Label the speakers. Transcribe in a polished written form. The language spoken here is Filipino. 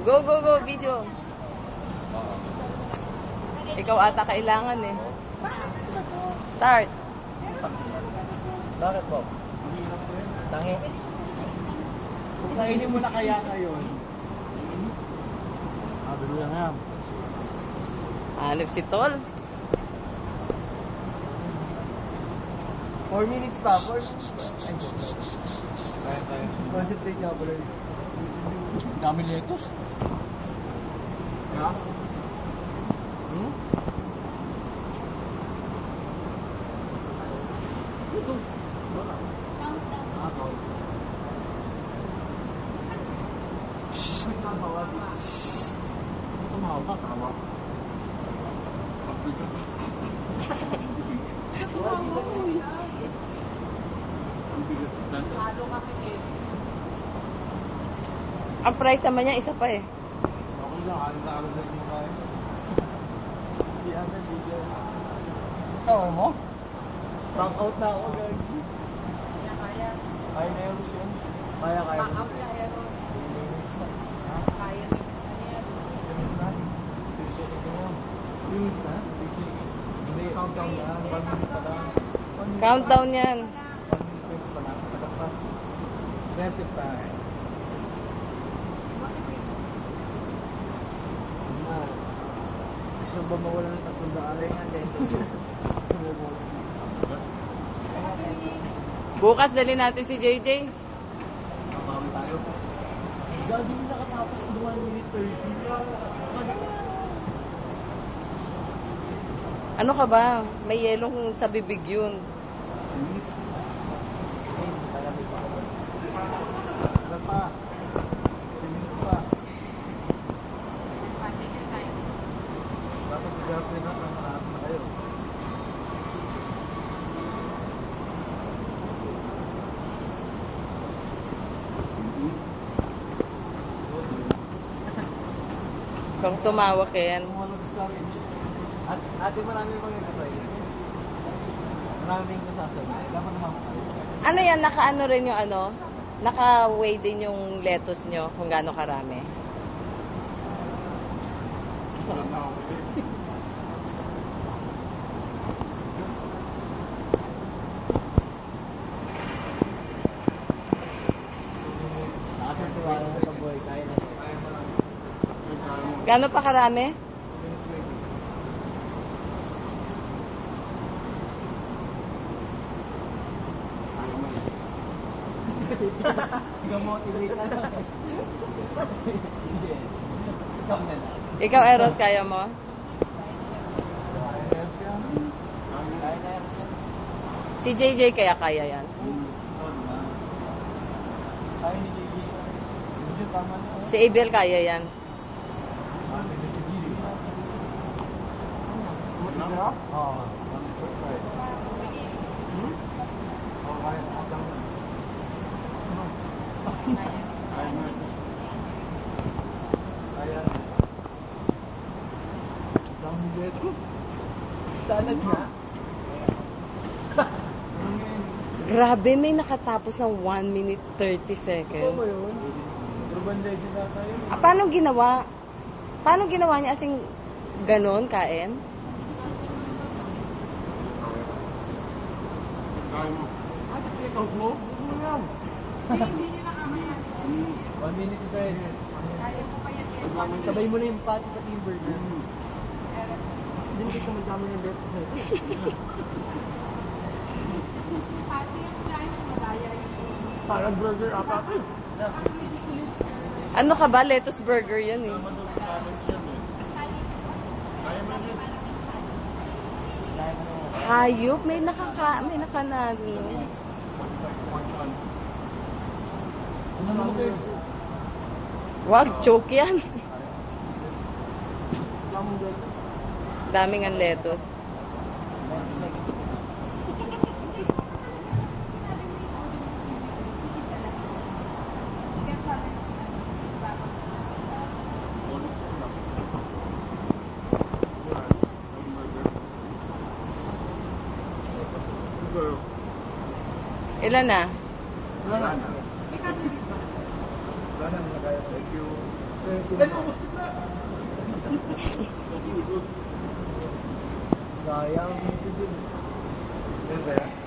Speaker 1: Go, go, go, video. Ikaw ata kailangan eh. Start.
Speaker 2: Bakit po? Tangi. Kung kainin mo na kaya ngayon. Biro lang yan.
Speaker 1: Hanip si Tol.
Speaker 2: 4 minutes pa. 4 minutes pa. Ay, kaya. Concentrate nga pala. Dami lettuce. Yeah? Ito.
Speaker 1: Ang price naman niya, isa pa eh.
Speaker 2: Okay lang, alam na yung kaya. Hindi agad video. Kaya mo? Back out na ako, gagi.
Speaker 3: Kaya.
Speaker 2: Kaya na yun siya. Kaya mo.
Speaker 3: Back out kaya ron. Kaya.
Speaker 2: Limits na? Hindi, countdown na. 1 minute pa lang.
Speaker 1: Countdown yan.
Speaker 2: 1 minute pa lang. Nagpas. Relative time. Gusto ba mawala ng 300 nga dito?
Speaker 1: Bukas dali natin si JJ.
Speaker 2: Mamawi tayo. Gagi mo nakatapos ng 1 minute 30.
Speaker 1: Ano ka ba? May yelong sa bibig yun.
Speaker 2: Wala pa. 10 minutes pa. Dapat mag-gapin na marami na kayo.
Speaker 1: Kung tumawa ka yan.
Speaker 2: Kung wala discourage. At ate marami mga nagkatry. Maraming nasasabi. Dapat naman kayo.
Speaker 1: Ano yan? Naka-ano rin yung ano? Naka-weigh din yung lettuce nyo kung gaano karami.
Speaker 2: Masarap na ako. Nakasartuwa na sa boy. Kaya na.
Speaker 1: Gaano pa karami?
Speaker 2: Ikaw-motivate na lang. Sige. Ikaw na lang.
Speaker 1: Ikaw, Eros, kaya mo?
Speaker 2: Kaya na yan siya.
Speaker 1: Si JJ kaya kaya yan?
Speaker 2: Kaya ni Gigi. Medyo tama na.
Speaker 1: Si Abel kaya yan?
Speaker 2: Oo. Salad nga.
Speaker 1: Grabe, may nakatapos ng 1 minute 30 seconds.
Speaker 2: Ano yun? Urban legend na tayo.
Speaker 1: Paano ginawa? Paano ginawa niya asing ganon, kain?
Speaker 2: Kaya mo. Ikaw mo? Ano yan?
Speaker 3: Hindi nyo na kamaya.
Speaker 2: 1 minute pa eh.
Speaker 3: Kaya mo pa yan.
Speaker 2: Sabay mo na yung pati yung burger. Hindi mo kita magdami ng left.
Speaker 3: Pati yung kaya mo madaya yung
Speaker 2: Parang burger ata.
Speaker 1: Ano ka ba? Lettuce burger yan eh. Hayop, may nakanano. Wag, choke yan. Daming ang lettuce. Ilan na?
Speaker 2: Wala na. Thank you. Sayang ito dun.
Speaker 4: Yan ba yan?